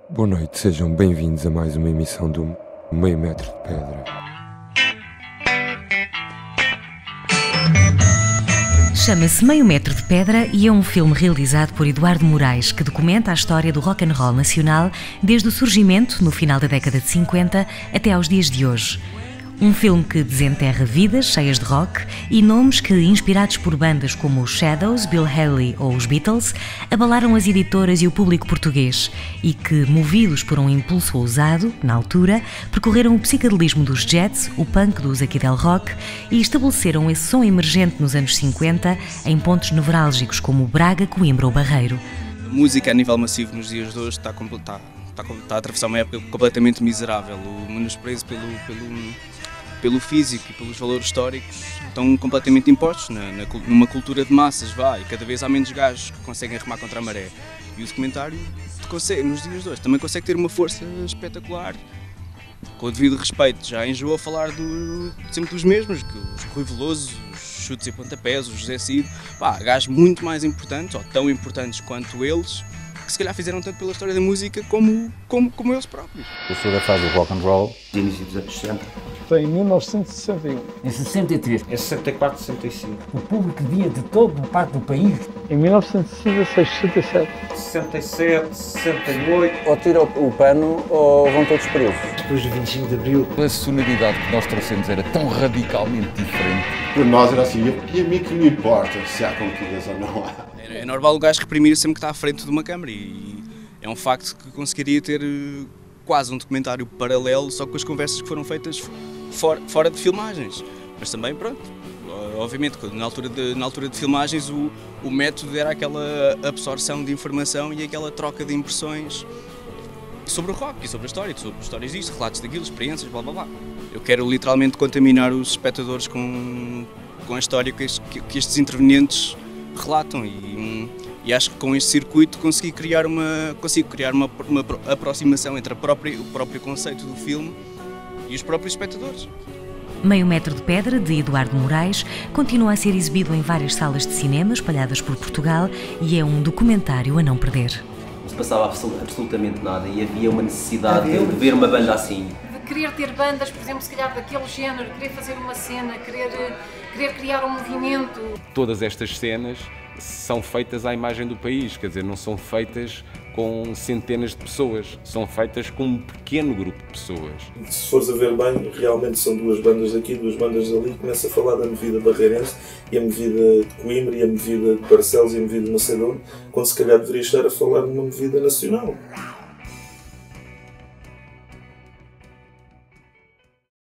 Boa noite, sejam bem-vindos a mais uma emissão do Meio Metro de Pedra. Chama-se Meio Metro de Pedra e é um filme realizado por Eduardo Moraes que documenta a história do rock and roll nacional desde o surgimento, no final da década de 50, até aos dias de hoje. Um filme que desenterra vidas cheias de rock e nomes que, inspirados por bandas como os Shadows, Bill Haley ou os Beatles, abalaram as editoras e o público português e que, movidos por um impulso ousado, na altura, percorreram o psicadelismo dos jazz, o punk do Zaquidel Rock e estabeleceram esse som emergente nos anos 50 em pontos nevrálgicos como Braga, Coimbra ou Barreiro. A música a nível massivo nos dias de hoje está a atravessar uma época completamente miserável. O menosprezo pelo físico e pelos valores históricos estão completamente impostos numa cultura de massas, e cada vez há menos gajos que conseguem remar contra a maré. E o documentário nos dias de hoje também consegue ter uma força espetacular. Com o devido respeito, já enjoou a falar sempre dos mesmos, que os Rui Veloso, os Chutes e Pontapés, o José Cid, gajos muito mais importantes, ou tão importantes quanto eles, que se calhar fizeram tanto pela história da música como eles próprios. Eu sou da fase do rock and roll. De início dos anos 60. Foi em 1961. Em 63. Em 64, 65. O público via de toda a parte do país. Em 1966, 67. 67, 68. Ou tiram o pano ou vão todos presos. Depois do 25 de Abril. A sonoridade que nós trouxemos era tão radicalmente diferente. Para nós era assim, e a mim que me importa se há conquistas ou não há. É normal o gajo reprimir sempre que está à frente de uma câmara e é um facto que conseguiria ter quase um documentário paralelo, só com as conversas que foram feitas fora de filmagens. Mas também, pronto, obviamente, na altura de filmagens o método era aquela absorção de informação e aquela troca de impressões sobre o rock e sobre a história, sobre histórias disto, relatos daquilo, experiências, blá blá blá. Eu quero literalmente contaminar os espectadores com a história que estes intervenientes relatam e acho que com este circuito consigo criar uma aproximação entre o próprio conceito do filme e os próprios espectadores. Meio Metro de Pedra, de Eduardo Moraes, continua a ser exibido em várias salas de cinema espalhadas por Portugal e é um documentário a não perder. Não se passava absolutamente nada e havia uma necessidade de ver uma banda assim. De querer ter bandas, por exemplo, se calhar daquele género, querer fazer uma cena, querer criar um movimento. Todas estas cenas são feitas à imagem do país, quer dizer, não são feitas com centenas de pessoas, são feitas com um pequeno grupo de pessoas. Se fores a ver bem, realmente são duas bandas daqui, duas bandas dali, começa a falar da movida barreirense e a movida de Coimbra e a movida de Barcelos e a movida de Macedónia, quando se calhar deveria estar a falar de uma movida nacional.